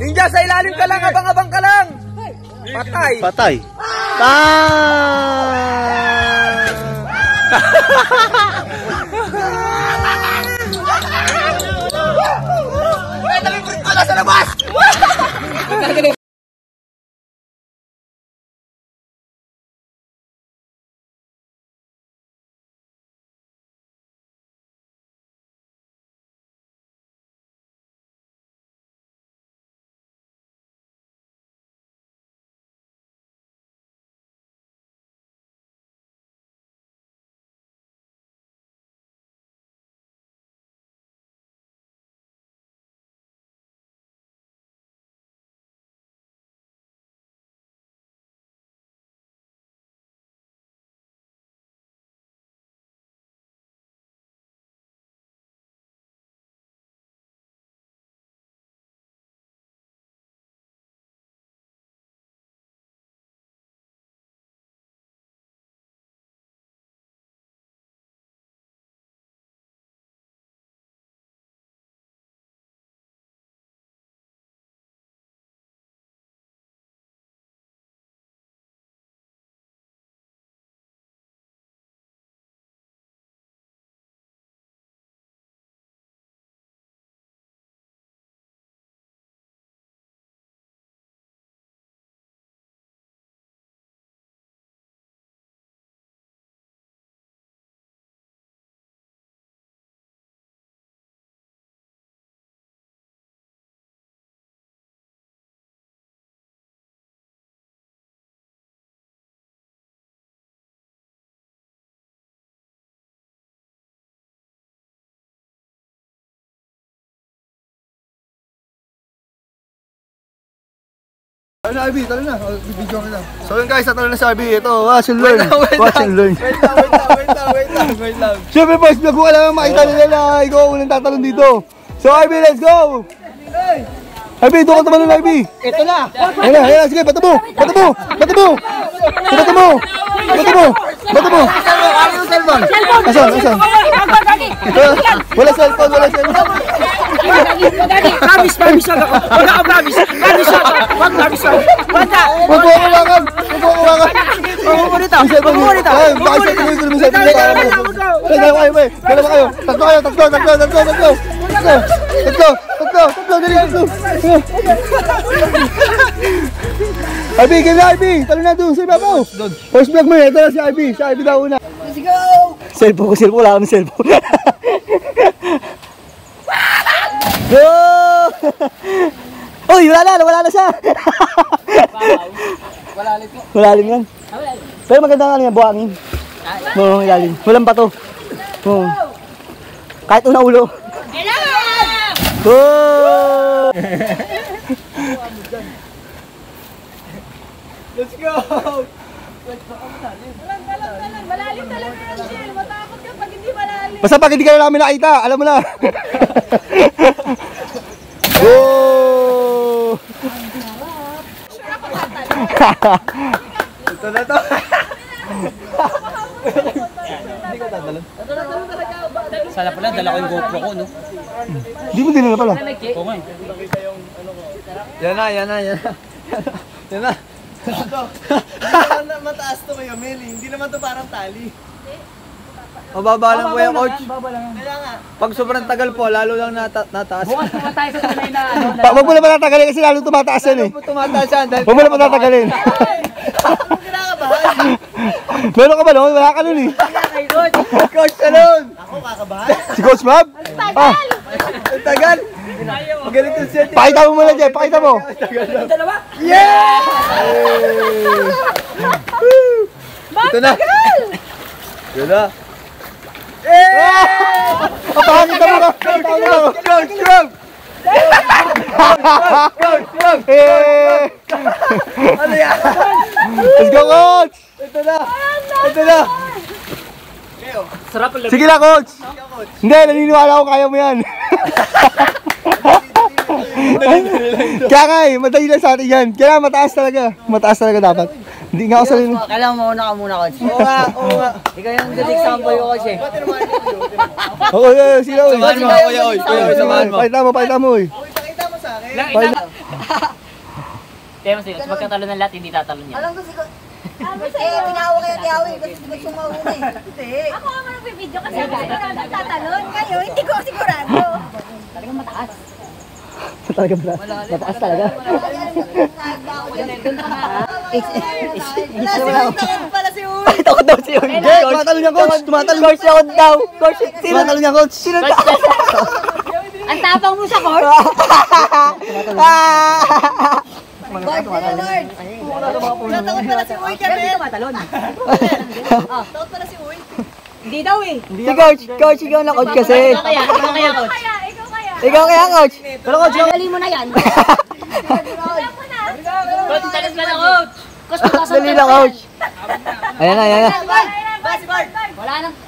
Ninja, sa ilalim ka lang, abang-abang ka lang. Patay. Patay. Sa labas! Tara na, Ivy, tara na. Video ka na. So yun guys, tara na sa Ivy. Ito, watch and learn. Watch and learn. Wait lang. Siyempre boys, vlog ko alam makita nila na ikaw unang tatalon dito. So Ivy, let's go! Ivy, doon ka naman ng Ivy. Ito na. Ayan, sige, bato mo. Asan? Wala cellphone. Promise ako. Wala ka promise. Wag promise ako. Wala. Huwag mo kumakan. Huwag mo rito. Bakit sa tingin ko naman sa tingin ko? Dalawa kayo. Tatlo. Ivy, kaya Ivy. Talo na doon sa ibabaw. First vlog mo ito na si Ivy. Si Ivy daw una. Let's go! Cellphone. Wala kami cellphone. Go! Uy, wala na siya. Malalim yan. Pero maganda nga yan, buhangin. Oo, ilalim. Walang bato. Oo. Kahit una ulo. Go! Let's go! Malalim talaga yan, Jill. Matakot ka pag hindi malalim. Basta pag hindi ka na namin nakita, alam mo na. Go! Ito na to. Sana pala, dala ko yung GoPro ko, no? Hindi mo din na pala. Oo nga. Yan na. Mataas to kayo, Meli. Hindi naman to parang tali. Mababa lang po yung coach. Kaya nga. Pag sobrang tagal po, lalo lang nataas. Bukas naman tayo sa tunay na ano. Huwag mo na pa natagalin kasi lalo tumataas yan eh. Tumataas yan. Huwag mo na pa natagalin. Kinakabahan. Meron ka ba nun? Wala ka nun eh. Coach Salon. Ako kakabahan. Si Coach Mab? Ang tagal. Magaling to siya. Pakita mo muna dyan, pakita mo. Dalawa? Yeah! Ito na. Yun na. Pakita mo ka. Coach! Ano yan? Let's go, Coach! Ito na. Sarap ang Sige na, Coach! Hindi, naniniwala ko kaya mo yan. Kaya nga eh, madali lang sa atin yan. Kaya mataas talaga dapat. Hindi nga ako sa rin. Kailangan mauna ka muna, coach. Oo nga, oo nga. Ikaw yung good example ko, coach eh. Oo, sila oy. Samahan mo, kuya oy. Kuya oy, samahan mo. Pakita mo oy. Uy, pakita mo sa akin. Kaya mas mas magkatalo ng lahat, hindi tatalon yan. Alam ko siguro. Tinawa kayo tiyawin kasi di ko sumauna eh. Hindi. Ako nga nagbibideo kasi ako sigurado tatalon. Ngayon, hindi ko sigurado. Talagang mataas. Talaga ba? Mataas talaga. Pala si Uy. Takot daw si Uy. Tumatalo niya coach. Tumatalo niya coach daw. Coach, sino talo niya coach? Sino Ang tapang mo sa court. Court, Leonard. Takot pala si Uy kami. Tumatalon. Takot pala si Uy. Hindi daw eh. Si coach, coach ikaw na coach kasi. Ikaw kaya, coach. Ikaw kaya. Ikaw kaya coach. Pero coach, Dali mo na yan. Dali mo na. coach, talas ka na, coach. Coach, patasan Dali lang coach. Ayan na, ayan na.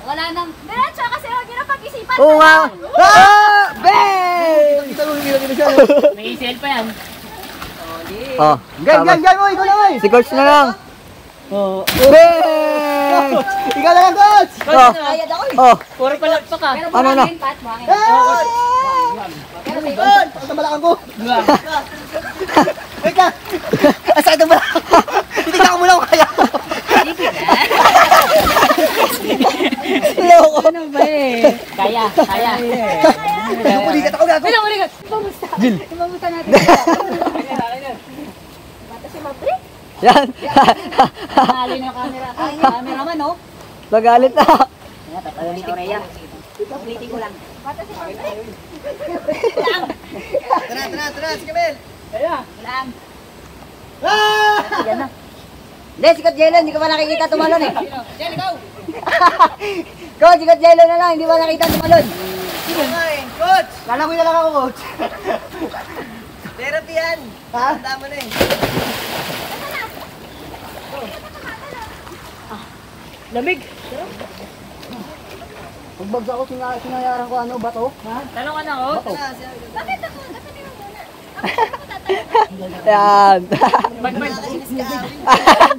Wala nang. Diretso kasi huwag nyo na pag-isipan. Oo nga. Ah! Bang! May ACL pa yan. Oh, game, mo, ikaw na Si coach na lang. Oh. Bang! Ikaw na lang coach. Oh. Ayad ako eh. Oh. Puro palakpak ka. Ano na? Ang tabalakan ko. Wait ka. Aside ang balak. Titignan ko muna kung kaya. Loko. Ano ba eh? Kaya. Pulikat ako gago. Uligat. Jil. Imamutan natin. Bata si Mabri. Yan. Hali na yung camera. Cameraman, no? Magalit na. Ulitin ko lang. Bata si Mabri. Tara, si Kamel. Lang. Ah! Hindi, sikat Jello, hindi ko pa nakikita tumalon eh. Jello, go! Coach, sikat Jello na lang, hindi ba nakita tumalon? Oo nga eh. Coach, Lalamoy na lang ako, coach. therapy yan. Ha? Tama na eh. Lamig. Pagbagsak ko, sinayaran ko ano, bato. Ha? Tanong ka na, coach. Bakit ako? Dapat mo muna. Yan.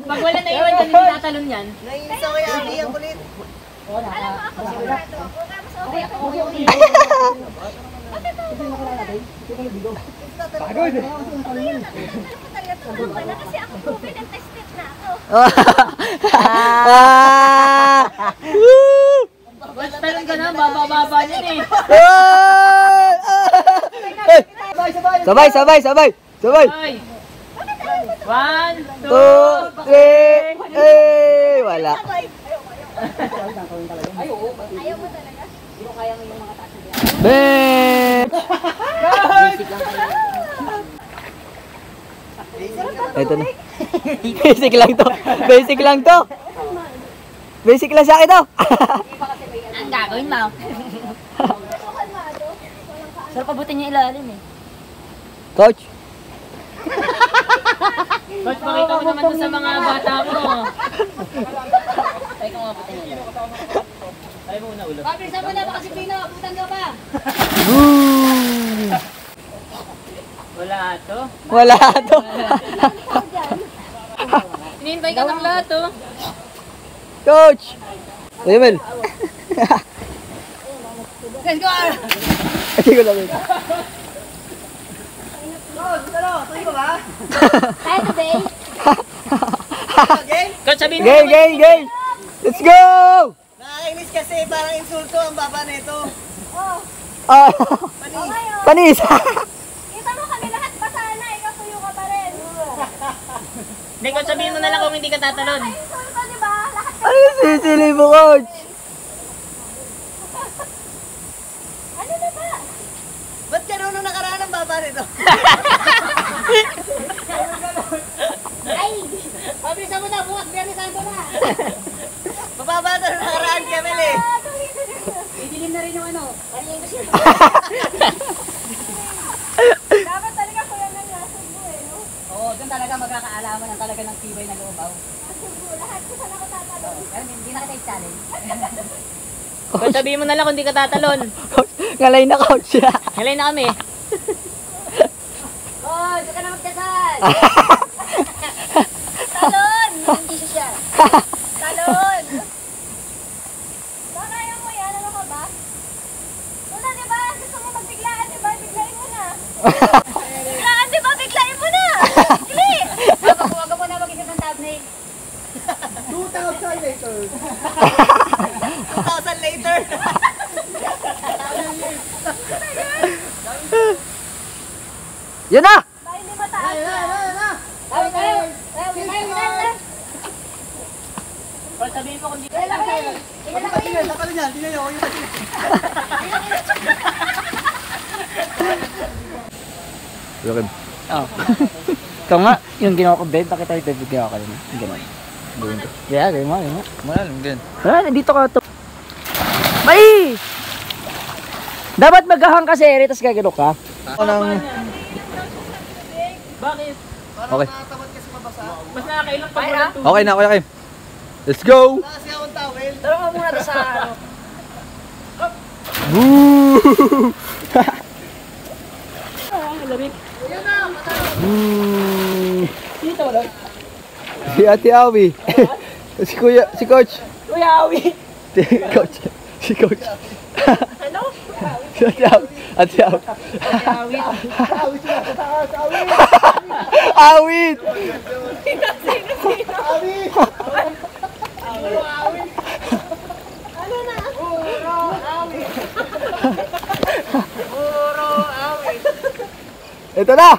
Pag wala na iwan dyan, hindi tatalon yan. Naiinis ako kay Abby, ang kulit. Alam mo ako sigurado. Kung mas okay ako. Pagod. Kasi ako po pinag-tested na ako. Coach, talon ka na, baba niyan eh. Sabay. Hoy! 1, 2, 2, 3, wala. Ayaw mo talaga? Bench! Ito na. Basic lang sa akin to. ang gagawin mo. Sarap pabutin niya ilalim eh. Coach. Coach, pakita mo naman to sa mga bata mo. Tayo ko nga putin niya. Tayo mo una ulo. Pabilisan mo na, baka si Pino, putan ka pa. Wala to. Hinihintay ka ng lahat, oh. Coach. Emil. Let's go! Hindi ko lang. Tayo today. Coach, sabihin mo Game. Let's go! Nakakainis kasi parang insulto ang baba nito. Oh, Ah, Panis. panis. kita mo kami lahat pasana, ikaw tuyo ka pa rin. Hindi, coach, sabihin mo na lang kung hindi ka tatalon. Insulto, di ba? Lahat Ano yung sisili mo, coach? ano na ba? Ba't gano'n nung nakaraan ang baba nito? Ay! Pabilisan mo na, bukas Biyernes Santo na. Mababa na nung nakaraan, Kamel eh. Idilim na rin yung ano. Kanina ko siya. Dapat talaga kuya ng lasog mo eh, no? Oo, doon talaga magkakaalaman ng talaga ng tibay na loob. Lahat ko saan ako tatalon. Pero hindi na kita i-challenge. Coach, sabihin mo na lang kung hindi ka tatalon. Ngalay na, coach. Halay na kami. Oh, doon ka na magkasal. Talon! Talon! Baka kaya mo yan, ano ka ba? Una, di ba? Gusto mo magbiglaan, di ba? Biglain mo na. Biglaan, di ba? Biglain mo na! Dili! Wag mo na mag-isip ng thumbnail. 2,000 later. 2,000 later. Yan na! Ba, hindi mataas na. Tayo. Kung sabihin mo kung di... Nakalo niyan, tingnan niyo. Yung machine. Bakit? Oh. Ikaw nga, yung ginawa ko, babe, bakit tayo babe ginawa ka rin? Yung ginawa. Gawin ko. Yeah, gawin mo, gawin mo. Malalim din. Dito ka to. May! Dapat maghahang kasi, tapos gagano ka. Ako nang... Bakit? Okay. Nakatamad kasi mabasa. Mas nakakailang pag walang tubig. Okay na, okay. Let's go! Kasi akong towel. Tara ka muna sa ano. Woo! Lamig. Dito, wala. Si Ate Awi. Si Kuya, si Coach. Kuya Awi. Coach. Si Coach. Ano? Si Ate Awi. Ate Awi. Awi. Awit! Ano na? Ito na!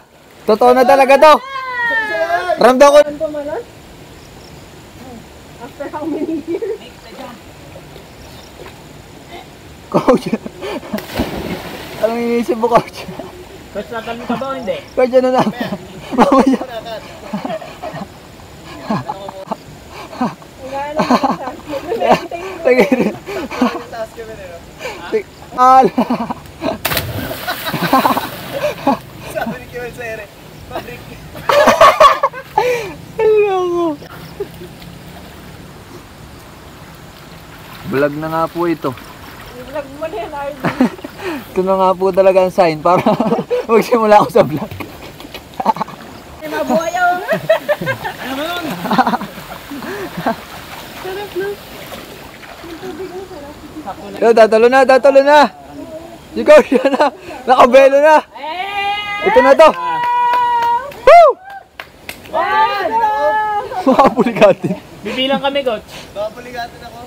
Totoo na talaga to! Ramdam ko! After how many years? Coach! Anong iniisip mo, Coach? Coach, natanong ka ba o hindi? Coach, ano na? Mamaya! Sige. Ala! Sabi ni Kiwel sa ere. Pabrik. Hello. Vlog na nga po ito. Vlog mo na yan, RD. Ito na nga po talaga ang sign para magsimula ako sa vlog. Ay, mabuhay ako. Ano mo yun? Sarap na. Yung tubig ang sarap. Yo, tatalo na. Si Coach na. Nakabelo na. Ito na to. Woo! Makapuligatin. Bibilang kami, Coach. Makapuligatin ako.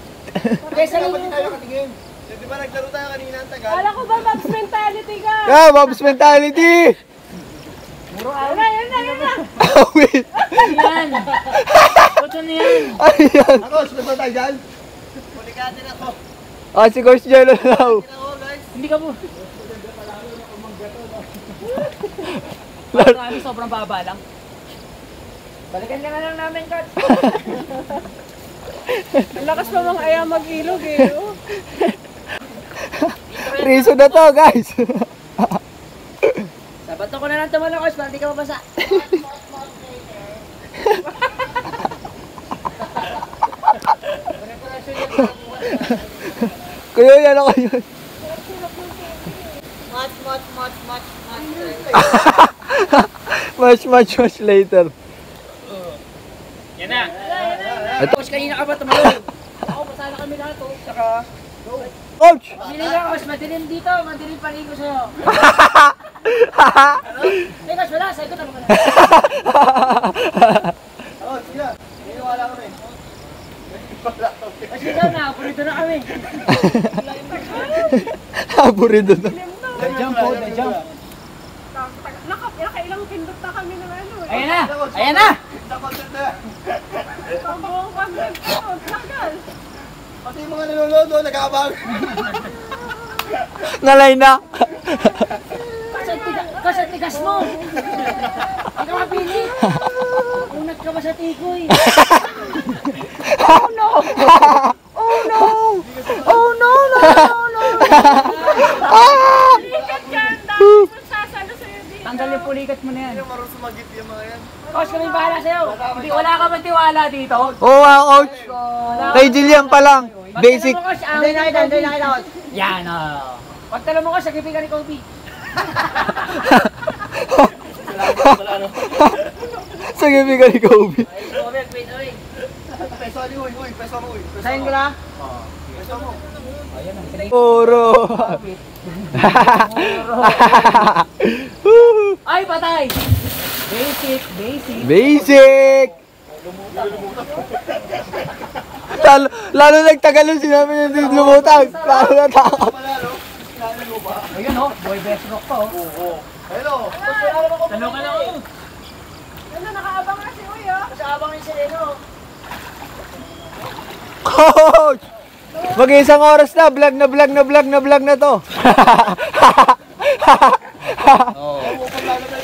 Kesa Dapat tayo katingin. Di ba naglaro tayo kanina ang tagal? Kala ko ba Bob's mentality ka? Yeah, Bob's mentality! Yun na. Wait! Yan. Coach, ano yan? Ano yan? Ako, sunod tayo dyan. Puligatin ako. Ah, si Coach Jello now. Hindi ka po. Kami sobrang baba lang. Balikan ka na lang namin, Coach. Ang lakas pa mga ayaw mag-ilog eh. Oh. Riso na to, guys. Sabato ko na lang tumalo, Coach, para di ka mabasa. Kuya, yan ako yun. Much later. Yan na. Ito. Coach, kanina ka ba tumalo? Ako, pasala kami lahat, oh. Saka, Coach! pili ka, Coach, madilim dito, madilim paligo sa'yo. Hey, Coach, wala, sagot ako ka na. Oh, sige. Iniwala ko rin. Coach, ikaw na, purito na kami. Aburido na. Jump po, jump. Nakailang pindot na kami ng ano eh. Ayan na! Ayan na! Ang buong content ko. Tagal. Pati yung mga nanonood doon, nag-aabang. Nalay na. Coach, ang tigas mo! Hindi ka mapili! Unat ka ba sa tikoy? Oh no! Likat ka. Ang dami mo sasalo sa'yo dito. Tanggal yung pulikat mo na yan. Marunong sumagip yung mga yan. Coach, kami bahala sa'yo. Hindi, wala ka bang tiwala dito? Oo nga, Coach. Kay Jillian pa lang. Basic. Hindi nakita, Coach. Yan, oh. Pagtala mo, Coach, sagipin ka ni Kobe. Sa gabi ka ni Kobe. Kobe, wait. Sayin ko na? Puro. Ay, patay! Basic, basic. Basic! Lalo nagtagalon sinabi niya din lumutang. Lalo natakap. Ayun oh, boy best rock pa oh. Tanong ka na ako. Ano, nakaabang nga si Uy, oh. Kasabang yung sireno. Coach! Mag-isang oras na. Vlog na to.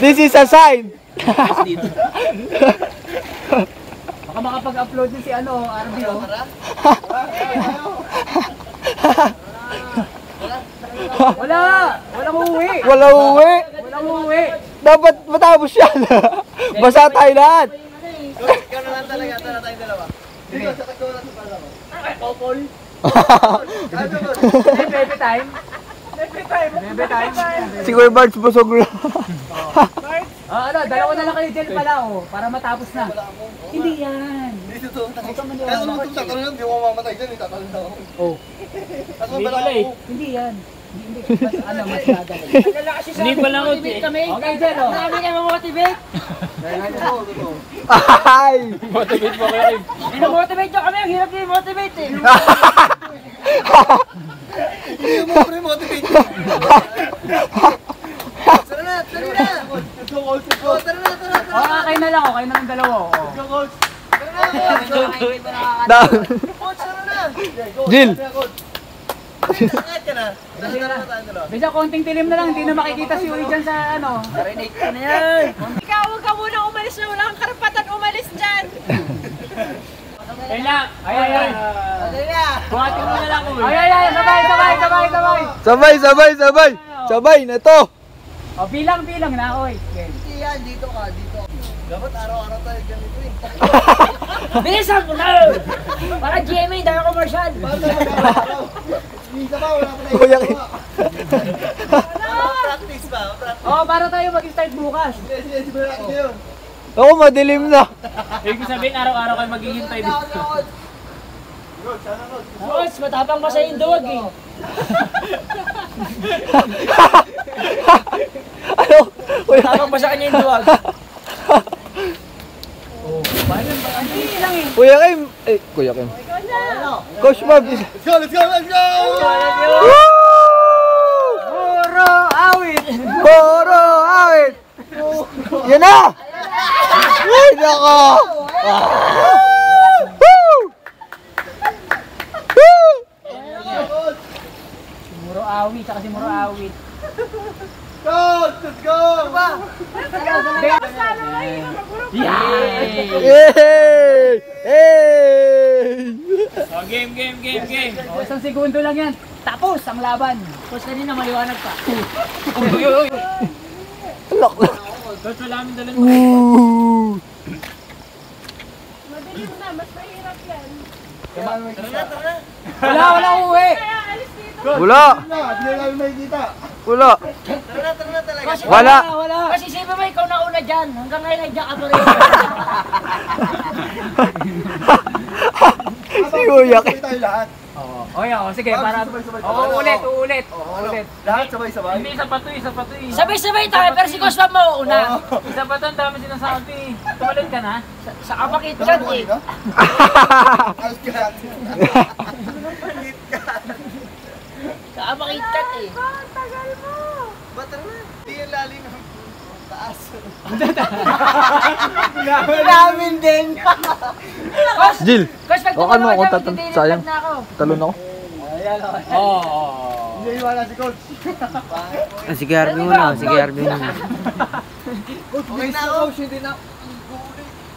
This is a sign. Baka makapag-upload din si ano, RB oh. Walang uuwi. Walang uwi. Walang uuwi. Dapat matapos yan. Basa tayo lahat. Ikaw na lang talaga, tara tayong dalawa. Dito, sa tagkaw natin para ako. Popol. Baby time. Bebe time. Si Kuya Bards busog na. Ano, dalawa na lang kayo dyan pala oh, para matapos na. Hindi yan. Dito to. Kaya kung itong tatalon lang, di ko mamamatay dyan, tatalon na ako. Oh. At mabala ako. Hindi yan. Hindi. Mas ano, mas dadali. Hindi pala ako. Okay dyan oh. Marami kayo motivate. Ay! Motivate mo kayo. Motivate nyo kami. Ang hirap kayo motivate eh. Hindi mo pre-motivate. Tara na. Let's go, coach. Tara na. Kayo na lang oh. Kayo na lang dalawa oh. Let's go, coach. Tara na. Coach, tara na. Jill! Angat ka na. Tara na tayong dalawa. Bisa konting tilim na lang. Hindi na makikita si Uy dyan sa ano. Narinig ko na yan. Ikaw, huwag ka muna umalis na wala kang karapatan umalis dyan. Ayun lang. Ay. Tara na. Buhatin mo na lang Uy. Ay. Sabay. Sabay na to. O, bilang na Uy. Hindi yan, dito ka. Dapat araw-araw tayo ganito eh. Bilisan mo na! Para GMA, dahil commercial. Isa pa, wala pa tayo. Kuya Kim. Practice pa. Oh, para tayo mag-start bukas. Sige, natin yun. Ako, madilim na. Ibig sabihin, araw-araw kayo maghihintay dito. Boss, matapang pa sa induwag eh. Ano? Kuya Matapang pa sa kanya induwag. Hindi lang eh. Kuya Kim. Kuya Kim. Coach Bob. Let's go! Puro awit. Yan na! Ay, nako! Muro awit, tsaka si Muro awit. Coach, let's go! Yay! Oh, game. Oh, isang segundo lang yan. Tapos ang laban. Tapos kanina maliwanag pa. Lock. Tapos wala kami dalang Madilim na, mas mahirap yan. Wala uwi. Kaya alis dito. Wala. Hindi namin makikita. Wala. Tara na talaga. Wala. Kasi sino ba ikaw nauna dyan? Hanggang ngayon nandiyan ka pa rin. Si Kuya Kim. tayo lahat. Sige, para... Uulit. Lahat sabay-sabay. Hindi, isa pa to eh. Sabay-sabay tayo, pero si Coach Bob mauuna. Isa pa to, ang dami sinasabi. Tumalon ka na? Sa kapakit chat eh. Alas ka natin. Sa kapakit chat eh. Tagal mo. Ba't tara na? Hindi yung lalim ng taas. Namin din. Jill. Coach, pag Wakan mo ako, tumalawa dyan, sayang. na ako. Talon ako. Hindi iwala si coach. Sige, Arby muna. Okay na coach, hindi na.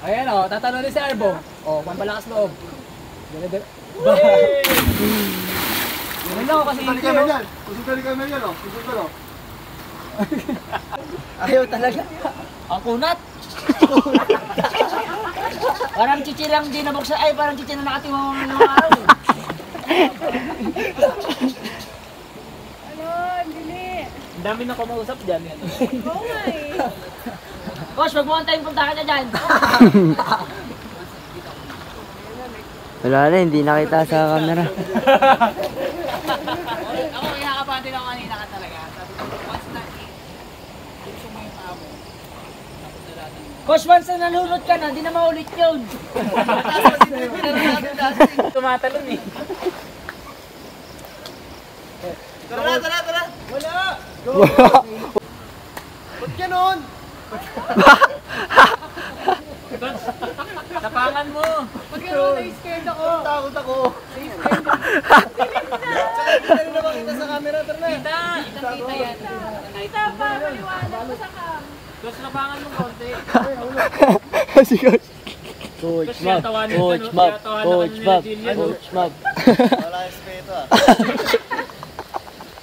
Ayan o, tatanong ni si Arbo. O, pampalakas loob. Ganun lang kasi Susunod kami yan. Susunod kami yan. Susunod. ayaw talaga. Ang kunat. Parang chichirang di nabuksan. Ay, parang chichirang nakatiwa mo ng araw. Dili. Ang dami na kumausap dyan. Oo nga eh. Coach, wag mo ang tayong punta ka na dyan. Wala na, hindi nakita sa camera. Ako, kinakabahan din ako kanina ka talaga. Sabi ko, once na gusto mo yung paa mo. Coach, once na nalunod ka na, hindi na maulit yun. Tumatalon eh. Tara! Wala! Ba't ganon? Tapangan mo. Ba't gano'n na-scared ako? Takot ako. Tsaka hindi na rin na makita sa camera. Tara na. Kita yan. Kita pa, maliwanag mo sa cam. Coach, tapangan mo konti. Si Coach. Coach Mab. Coach Mab. Coach Mab. Coach Mab. Wala respeto ah.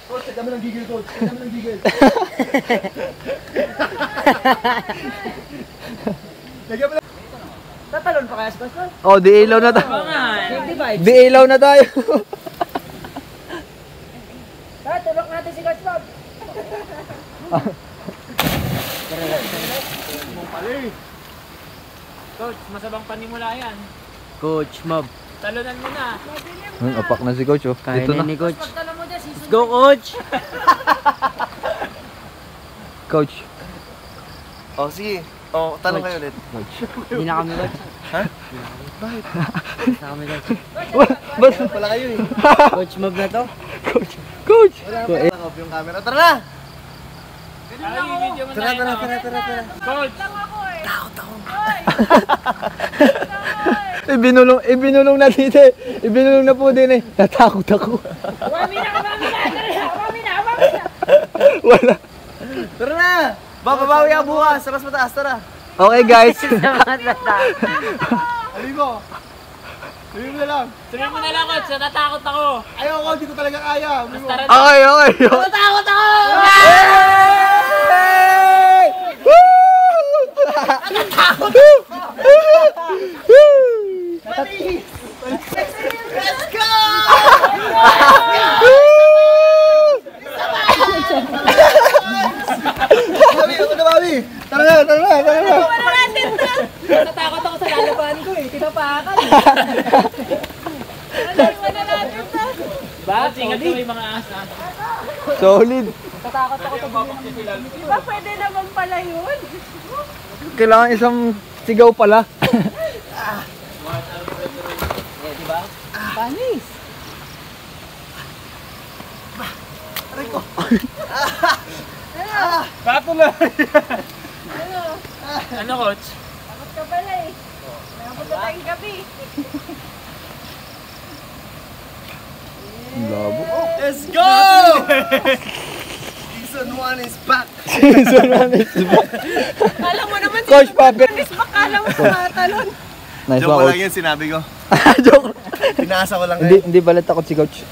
Coach, dami ng gigil, Coach. Dami ng gigil. Lagyan mo lang. Tatalon pa kaya si Coach Mab? Oh, di ilaw na tayo. Tapangan. Di ilaw na tayo. Tulok natin si Coach Mab. Coach, masabang panimula yan. Coach Mab. Talunan mo na. Apak na si Coach oh. Kaya na ni Coach. Pagtalon mo dyan, Let's go, Coach! Coach. Oh, sige. Oh, tanong kayo ulit. Hindi na kami, Coach. Ha? Bakit? Hindi na kami, Coach. Ba't pala kayo eh? Coach Mab na to? Coach! Wala pa off yung camera. Tara na! Ay, video mo tayo. Tara. Coach! Lang ako eh. Ibinulong na dito eh. Ibinulong na po din eh. Natakot ako. Wami na! Wala. Tara na! Babawi ako bukas. Sa mas mataas. Tara. Okay, guys. Sabi mo. Sabi mo na lang. Sabihin mo na lang, Coach. Natatakot ako. Ayoko, hindi ko talaga kaya. Sabi mo. Tara na. Okay. Natatakot ako! Hey! Woo! Let's go! Bawi! Tara na! Wala natin to. Natatakot ako sa lalaban ko eh. Tinapakan eh. Wala natin to. Bakit? Ingat ko yung mga asa. Solid. Natatakot ako sa bubok. Diba pwede naman pala yun? Kailangan isang sigaw pala. Diba? Panis. Pato na! Ano, Coach? Takot ka pala eh. Nakapunta tayong gabi. Labo. Let's go! Season 1 is back! Kala mo naman si Coach Papi. Kala mo tumatalon. Nice Joke one, ko lang Coach. yun, sinabi ko. Joke. Pinasa ko lang Hindi balat ako si Coach.